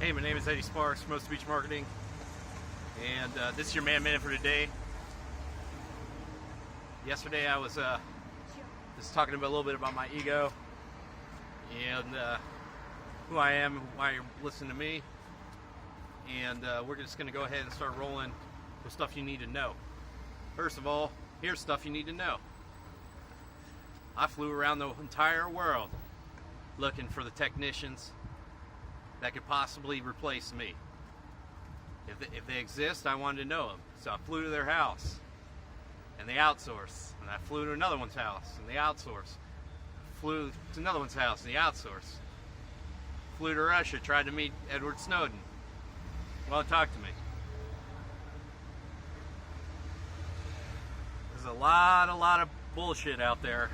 Hey, my name is Eddie Sparks, Hermosa Beach Marketing, and this is your Man Minute for today. Yesterday I was just talking a little bit about my ego and who I am, why you're listening to me, and we're just going to go ahead and start rolling with stuff you need to know. First of all, here's stuff you need to know. I flew around the entire world looking for the technicians that could possibly replace me. If they exist, I wanted to know them. So I flew to their house, and they outsourced. And I flew to another one's house, and they outsourced. Flew to another one's house, and they outsourced. Flew to Russia, tried to meet Edward Snowden. Well, talk to me. There's a lot of bullshit out there,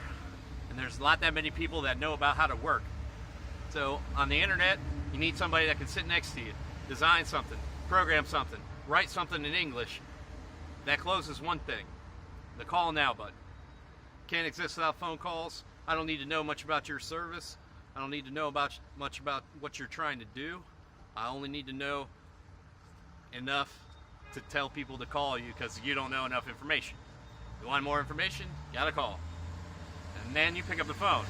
and there's not that many people that know about how to work. So on the internet, you need somebody that can sit next to you, design something, program something, write something in English. That closes one thing, the call now button. Can't exist without phone calls. I don't need to know much about your service. I don't need to know much about what you're trying to do. I only need to know enough to tell people to call you because you don't know enough information. You want more information? You gotta call. And then you pick up the phone.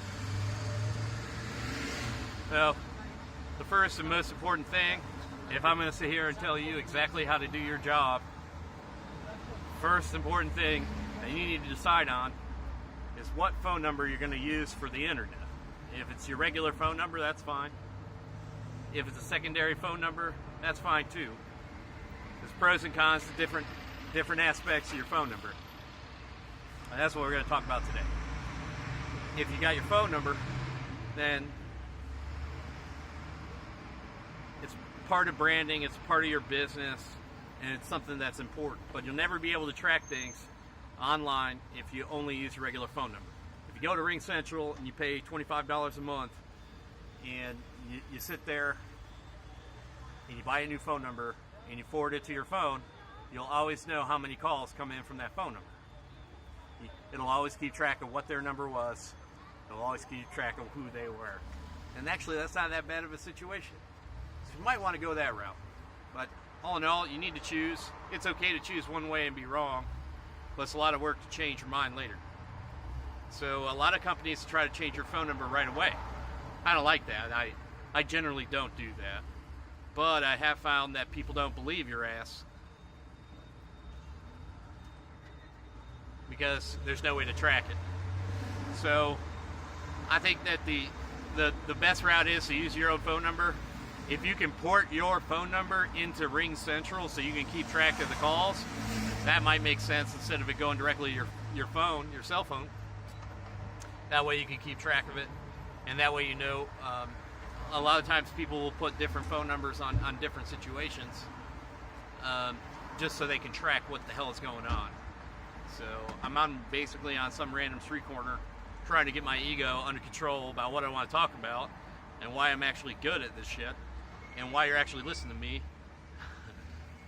So, the first and most important thing, if I'm going to sit here and tell you exactly how to do your job, first important thing that you need to decide on is what phone number you're going to use for the internet. If it's your regular phone number, that's fine. If it's a secondary phone number, that's fine too. There's pros and cons to different aspects of your phone number. And that's what we're going to talk about today. If you got your phone number, then it's part of branding, it's part of your business, and it's something that's important. But you'll never be able to track things online if you only use your regular phone number. If you go to Ring Central and you pay $25 a month and you sit there and you buy a new phone number and you forward it to your phone, you'll always know how many calls come in from that phone number. It'll always keep track of what their number was. It'll always keep track of who they were. And actually, that's not that bad of a situation. So you might want to go that route. But all in all, you need to choose. It's okay to choose one way and be wrong, but it's a lot of work to change your mind later. So a lot of companies try to change your phone number right away. I don't like that. I generally don't do that. But I have found that people don't believe your ass because there's no way to track it. So I think that the best route is to use your own phone number. If you can port your phone number into Ring Central so you can keep track of the calls, that might make sense instead of it going directly to your phone, your cell phone. That way you can keep track of it, and that way you know. A lot of times people will put different phone numbers on different situations just so they can track what the hell is going on. So I'm basically on some random street corner trying to get my ego under control about what I want to talk about and why I'm actually good at this shit and why you're actually listening to me.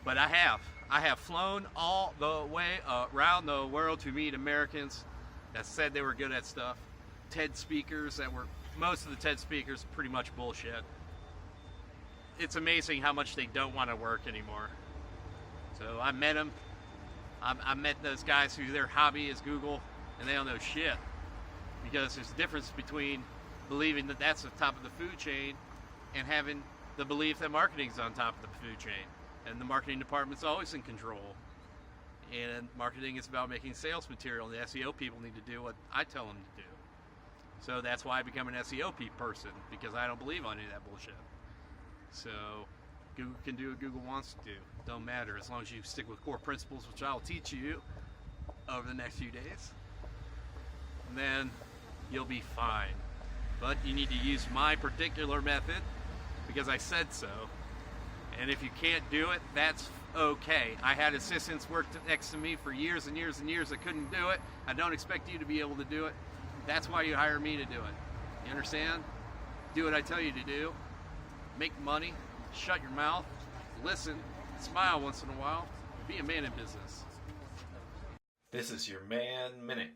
But I have flown all the way around the world to meet Americans that said they were good at stuff. TED speakers that were, most of the TED speakers, pretty much bullshit. It's amazing how much they don't want to work anymore. So I met them. I met those guys who their hobby is Google, and they don't know shit. Because there's a difference between believing that that's the top of the food chain and having the belief that marketing's on top of the food chain. And the marketing department's always in control. And marketing is about making sales material, and the SEO people need to do what I tell them to do. So that's why I become an SEO person, because I don't believe on any of that bullshit. So Google can do what Google wants to do. Don't matter, as long as you stick with core principles, which I'll teach you over the next few days. And then you'll be fine. But you need to use my particular method because I said so. And if you can't do it, that's okay. I had assistants work next to me for years and years and years that couldn't do it. I don't expect you to be able to do it. That's why you hire me to do it. You understand? Do what I tell you to do. Make money. Shut your mouth. Listen. Smile once in a while. Be a man in business. This is your Man Minute.